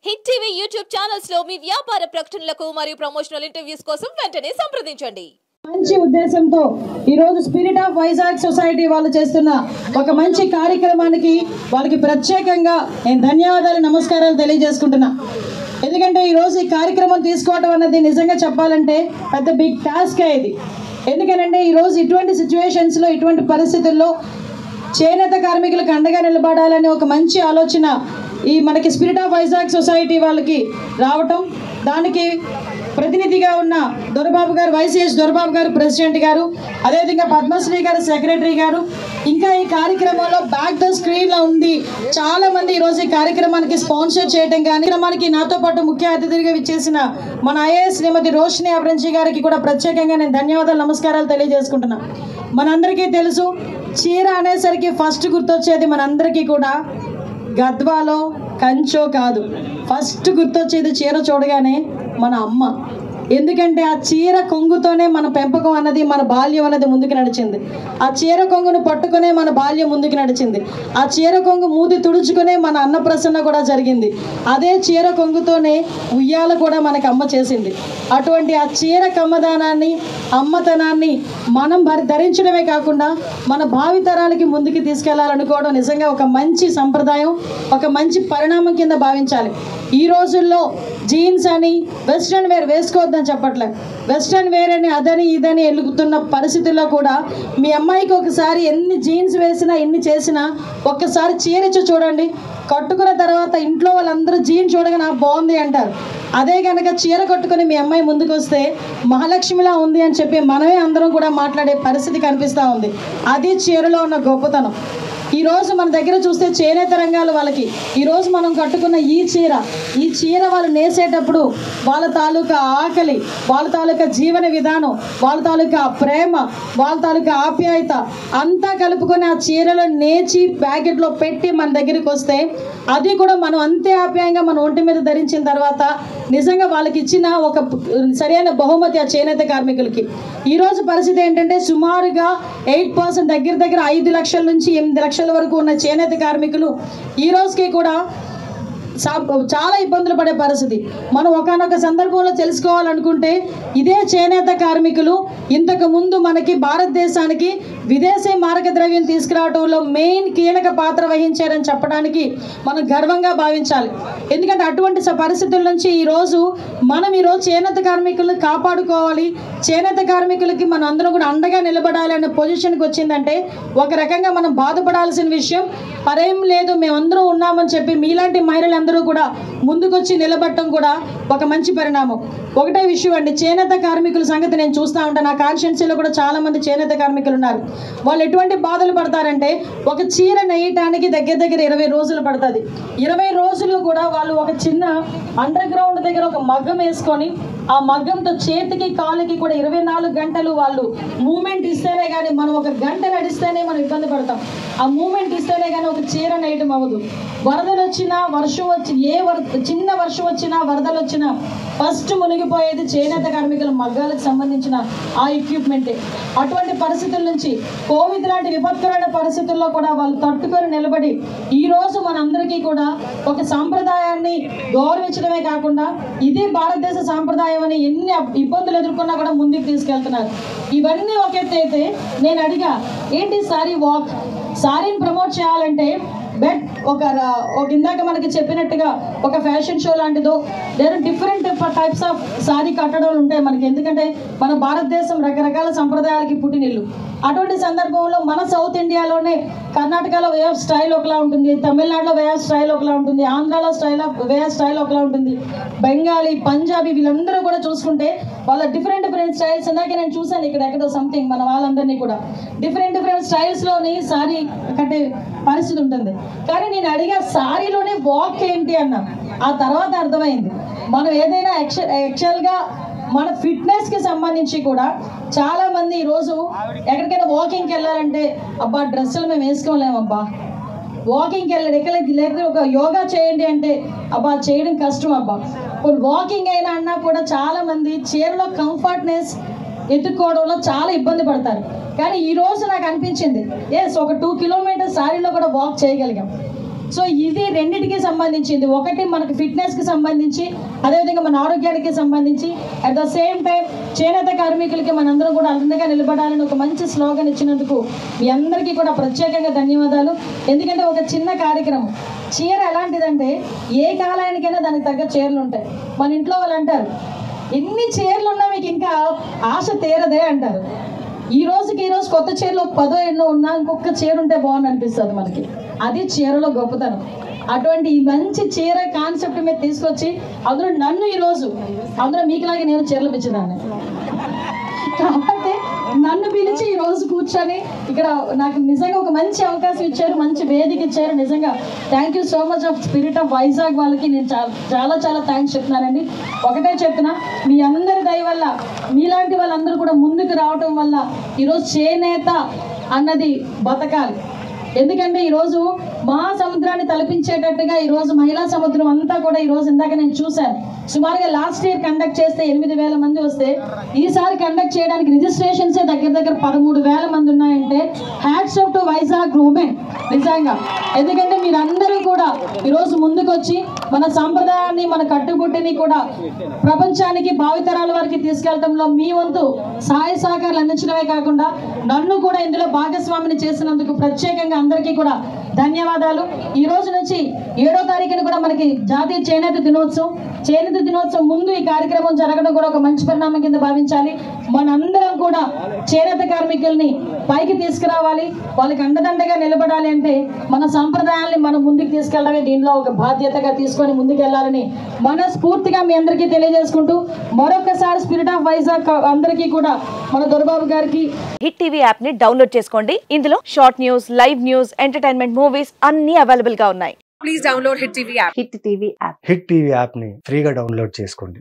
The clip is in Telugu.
హిట్ టీవీ యూట్యూబ్ ఛానల్స్ లో మీ వ్యాపార ప్రకటనలకు మరియు ప్రమోషనల్ ఇంటర్వ్యూస్ కోసం వెంటనే సంప్రదించండి. మంచి ఉద్దేశంతో ఈ రోజు స్పిరిట్ ఆఫ్ వైజాగ్ సొసైటీ వాళ్ళు చేస్తున్న ఒక మంచి కార్యక్రమానికి వాళ్ళకి ప్రత్యేకంగా నేను ధన్యవాదాలు నమస్కారాలు తెలియజేసుకుంటున్నా. ఎందుకంటే ఈ రోజు ఈ కార్యక్రమం తీసుకోవడం అన్నది నిజంగా చెప్పాలంటే పెద్ద బిగ్ టాస్క్ ఇది. ఎందుకంటే ఈ రోజు ఇటువంటి సిచ్యువేషన్స్లో ఇటువంటి పరిస్థితుల్లో చేనేత కార్మికులకు అండగా నిలబడాలని ఒక మంచి ఆలోచన ఈ మనకి స్పిరిట్ ఆఫ్ వైజాగ్ సొసైటీ వాళ్ళకి రావటం, దానికి ప్రతినిధిగా ఉన్న దొరబాబు గారు, వైసీఎస్ దొరబాబు గారు ప్రెసిడెంట్ గారు, అదేవిధంగా పద్మశ్రీ గారు సెక్రటరీ గారు, ఇంకా ఈ కార్యక్రమంలో బ్యాక్ ద స్క్రీన్లో ఉంది చాలామంది ఈరోజు ఈ కార్యక్రమానికి స్పాన్సర్ చేయడం కానీ కార్యక్రమానికి నాతో పాటు ముఖ్య అతిథిగా విచ్చేసిన మన ఐఏఎస్ శ్రీమతి రోషిని అబ్రంజీ గారికి కూడా ప్రత్యేకంగా నేను ధన్యవాదాలు నమస్కారాలు తెలియజేసుకుంటున్నా. మనందరికీ తెలుసు, చీర అనేసరికి ఫస్ట్ గుర్తొచ్చేది మనందరికీ కూడా గద్వాలో కంచో కాదు, ఫస్ట్ గుర్తొచ్చేది చీర చూడగానే మన అమ్మ. ఎందుకంటే ఆ చీర కొంగుతోనే మన పెంపకం అన్నది, మన బాల్యం అన్నది ముందుకు నడిచింది. ఆ చీర కొంగును పట్టుకునే మన బాల్యం ముందుకు నడిచింది. ఆ చీర కొంగు మూది తుడుచుకునే మన అన్నప్రసన్న కూడా జరిగింది. అదే చీర కొంగుతోనే ఉయ్యాల కూడా మనకు అమ్మ చేసింది. అటువంటి ఆ చీర కమ్మదానాన్ని, అమ్మతనాన్ని మనం ధరించడమే కాకుండా మన భావితరాలకి ముందుకు తీసుకెళ్లాలనుకోవడం నిజంగా ఒక మంచి సంప్రదాయం, ఒక మంచి పరిణామం కింద భావించాలి. ఈ రోజుల్లో జీన్స్ అని వెస్ట్రన్ వేర్ వేసుకోవద్దని చెప్పట్లేదు. వెస్ట్రన్ వేర్ అని అదని ఇదని ఎలుగుతున్న పరిస్థితుల్లో కూడా మీ అమ్మాయికి ఒకసారి ఎన్ని జీన్స్ వేసినా ఎన్ని చేసినా ఒక్కసారి చీరచ్చు చూడండి. కట్టుకున్న తర్వాత ఇంట్లో వాళ్ళందరూ జీన్స్ చూడగానే బాగుంది అంటారు. అదే కనుక చీర కట్టుకొని మీ అమ్మాయి ముందుకు వస్తే మహాలక్ష్మిలా ఉంది అని చెప్పి మనమే అందరం కూడా మాట్లాడే పరిస్థితి కనిపిస్తూ ఉంది. అది చీరలో ఉన్న గొప్పతనం. ఈరోజు మన దగ్గర చూస్తే చేనేత రంగాల వాళ్ళకి ఈరోజు మనం కట్టుకున్న ఈ చీర వాళ్ళు నేసేటప్పుడు వాళ్ళ తాలూకా ఆకలి, వాళ్ళ తాలూకా జీవన విధానం, వాళ్ళ తాలూకా ప్రేమ, వాళ్ళ తాలూకా ఆప్యాయత అంతా కలుపుకొని ఆ చీరలో నేచి ప్యాకెట్లో పెట్టి మన దగ్గరికి వస్తే అది కూడా మనం అంతే ఆప్యాయంగా మన ఒంటి మీద ధరించిన తర్వాత నిజంగా వాళ్ళకి ఇచ్చిన ఒక సరైన బహుమతి ఆ చేనేత కార్మికులకి. ఈరోజు పరిస్థితి ఏంటంటే సుమారుగా 8% దగ్గర 5 లక్షల నుంచి 8 లక్షల వరకు ఉన్న చేనేత కార్మికులు ఈ రోజుకి కూడా చాలా ఇబ్బందులు పడే పరిస్థితి. మనం ఒకానొక సందర్భంలో తెలుసుకోవాలనుకుంటే ఇదే చేనేత కార్మికులు ఇంతకు ముందు మనకి భారతదేశానికి విదేశీ మారక ద్రవ్యం తీసుకురావడంలో మెయిన్ కీలక పాత్ర వహించారని చెప్పడానికి మనం గర్వంగా భావించాలి. ఎందుకంటే అటువంటి పరిస్థితుల నుంచి ఈరోజు చేనేత కార్మికులను కాపాడుకోవాలి, చేనేత కార్మికులకి మనం అందరం కూడా అండగా నిలబడాలి అనే పొజిషన్కి వచ్చిందంటే ఒక రకంగా మనం బాధపడాల్సిన విషయం పరేం లేదు, మేమందరం ఉన్నామని చెప్పి మీలాంటి మహిళలందరూ కూడా ముందుకొచ్చి నిలబడటం కూడా ఒక మంచి పరిణామం. ఒకటే విషయం అండి, చేనేత కార్మికుల సంగతి నేను చూస్తూ ఉంటాను. నా కాన్స్టిట్యున్సీలో కూడా చాలామంది చేనేత కార్మికులు ఉన్నారు. వాళ్ళు ఎటువంటి బాధలు పడతారంటే ఒక చీర నెయ్యటానికి దగ్గర 20 రోజులు పడుతుంది. 20 రోజులు కూడా వాళ్ళు ఒక చిన్న అండర్ గ్రౌండ్ దగ్గర ఒక మగ్గం వేసుకొని ఆ మగ్గంతో చేతికి కాలుకి కూడా 24 గంటలు వాళ్ళు మూమెంట్ ఇస్తేనే కానీ, మనం ఒక గంట నడిస్తేనే మనం ఇబ్బంది పడతాం. ఆ మూమెంట్ ఇస్తేనే కానీ ఒక చీర నేయటం అవ్వదు. వరదలు వచ్చినా, వర్షం వచ్చి చిన్న వర్షం వచ్చినా, వరదలు వచ్చినా ఫస్ట్ మునిగిపోయేది చేనేత కార్మికుల మగ్గాలకు సంబంధించిన ఆ ఎక్విప్మెంటే. అటువంటి పరిస్థితుల నుంచి కోవిడ్ లాంటి విపత్కరమైన పరిస్థితుల్లో కూడా వాళ్ళు తట్టుకొని నిలబడి ఈరోజు మనందరికీ కూడా ఒక సాంప్రదాయాన్ని గౌరవించడమే కాకుండా ఇది భారతదేశ సాంప్రదాయం అని ఎన్ని ఇబ్బందులు ఎదుర్కొన్నా కూడా ముందుకు తీసుకెళ్తున్నారు. ఇవన్నీ ఒక ఎత్తు అయితే నేను అడిగా, ఏంటి సారీని ప్రమోట్ చేయాలంటే బట్ ఒక ఇందాక మనకి చెప్పినట్టుగా ఒక ఫ్యాషన్ షో లాంటిదో లేదా డిఫరెంట్ టైప్స్ ఆఫ్ సారీ కట్టడాలు ఉంటాయి మనకి. ఎందుకంటే మన భారతదేశం రకరకాల సంప్రదాయాలకి పుట్టినిల్లు. అటువంటి సందర్భంలో మన సౌత్ ఇండియాలోనే కర్ణాటకలో వే ఆఫ్ స్టైల్ ఒకలా ఉంటుంది, తమిళనాడులో వే ఆఫ్ స్టైల్ ఒకలా ఉంటుంది, ఆంధ్రాలో వే ఆఫ్ స్టైల్ ఒకలా ఉంటుంది, బెంగాలీ, పంజాబీ వీళ్ళందరూ కూడా చూసుకుంటే వాళ్ళ డిఫరెంట్ స్టైల్స్. ఇందాక నేను చూశాను ఎక్కడో సంథింగ్ మన వాళ్ళందరినీ కూడా డిఫరెంట్ సారీస్లోని సారీ కట్టే పరిస్థితి ఉంటుంది. కానీ నేను అడిగా సారీలోనే వాక్ ఏంటి అన్నా. ఆ తర్వాత అర్థమైంది మనం ఏదైనా యాక్చువల్గా మన ఫిట్నెస్కి సంబంధించి కూడా చాలామంది ఈరోజు ఎక్కడికైనా వాకింగ్కి వెళ్ళాలంటే అబ్బా డ్రెస్సులు మేము వేసుకోలేమబ్బా, వాకింగ్కి వెళ్ళాడు లేకపోతే ఒక యోగా చేయండి అంటే అబ్బా చేయడం కష్టం అబ్బా. వాకింగ్ అయినా అన్నా కూడా చాలామంది చీరలో కంఫర్ట్నెస్ ఎత్తుక్కోవడంలో చాలా ఇబ్బంది పడతారు. కానీ ఈరోజు నాకు అనిపించింది ఒక 2 కిలోమీటర్స్ సారీలో కూడా వాక్ చేయగలిగాం. సో ఇది రెండింటికి సంబంధించింది. ఒకటి మనకు ఫిట్నెస్కి సంబంధించి, అదేవిధంగా మన ఆరోగ్యానికి సంబంధించి, అట్ ద సేమ్ టైం చేనేత కార్మికులకి మనందరం కూడా అండగా నిలబడాలని ఒక మంచి స్లోగన్ ఇచ్చినందుకు మీ అందరికీ కూడా ప్రత్యేకంగా ధన్యవాదాలు. ఎందుకంటే ఒక చిన్న కార్యక్రమం, చీర ఎలాంటిదంటే ఏ కాలానికైనా దానికి తగ్గ చీరలు ఉంటాయి. మన ఇంట్లో వాళ్ళు అంటారు, ఎన్ని చీరలు ఉన్నా మీకు ఇంకా ఆశ తీరదే అంటారు. ఈ రోజుకి కొత్త చీరలు 10 ఎన్నో ఉన్నా ఇంకొక చీర ఉంటే బాగుంది అనిపిస్తుంది మనకి. అది చీరలో గొప్పతనం. అటువంటి ఈ మంచి చీర కాన్సెప్ట్ మీద తీసుకొచ్చి అందులో నన్ను ఈరోజు అందులో మీకులాగే నేను చీరలు పిచ్చేదాన్ని కాబట్టి నన్ను పిలిచి ఈరోజు కూర్చొని ఇక్కడ నాకు నిజంగా ఒక మంచి అవకాశం ఇచ్చారు, మంచి వేదిక ఇచ్చారు. నిజంగా thank you so much of spirit of Vizag వాళ్ళకి నేను చాలా థ్యాంక్స్ చెప్తున్నానండి. ఒకటే చెప్తున్నా, మీ అందరి దయ వల్ల మీలాంటి వాళ్ళందరూ కూడా ముందుకు రావటం వల్ల ఈరోజు చేనేత అన్నది బతకాలి. ఎందుకంటే ఈరోజు మహాసముద్రాన్ని తలపించేటట్టుగా ఈరోజు మహిళా సముద్రం అంతా కూడా ఈరోజు ఇందాక నేను చూశాను. సుమారుగా లాస్ట్ ఇయర్ కండక్ట్ చేస్తే 8,000 మంది వస్తే ఈసారి కండక్ట్ చేయడానికి రిజిస్ట్రేషన్సే దగ్గర 13,000 మంది ఉన్నాయంటే hats off to Vizag women నిజంగా. ఎందుకంటే మీరందరూ కూడా ఈరోజు ముందుకొచ్చి మన సాంప్రదాయాన్ని, మన కట్టుబొట్టుని కూడా ప్రపంచానికి, భావితరాల వారికి తీసుకెళ్లడంలో మీ వంతు సహాయ సహకారాలు అందించడమే కాకుండా నన్ను కూడా ఇందులో భాగస్వామిని చేసినందుకు ప్రత్యేకంగా అందరికీ కూడా ధన్యవాదాలు. ఈ రోజు నుంచి 7వ తారీఖున కూడా మనకి జాతీయ చేనేత దినోత్సవం. చేనేత దినోత్సవం ముందు ఈ కార్యక్రమం జరగడం కూడా ఒక మంచి పరిణామం కింద భావించాలి. మనందరం కూడా చేనేత కార్మికుల్ని పైకి తీసుకురావాలి, వాళ్ళకి అండదండగా నిలబడాలి. అంటే మన సాంప్రదాయాల్ని మనం ముందుకు తీసుకెళ్ళడమే దీనిలో ఒక బాధ్యతగా తీసుకొని ముందుకెళ్లాలని మనస్ఫూర్తిగా మీ అందరికీ తెలియజేసుకుంటూ మరొకసారి స్పిరిట్ ఆఫ్ వైజాగ్ అందరికీ కూడా మన దొరబాబు గారికి హిట్ టీవీ యాప్ ని డౌన్లోడ్ చేసుకోండి. ఇందులో short news, live news, entertainment movies అన్ని అవైలబుల్ గా ఉన్నాయి. Please download hit TV app. Hit TV app ని ఫ్రీగా డౌన్లోడ్ చేసుకోండి.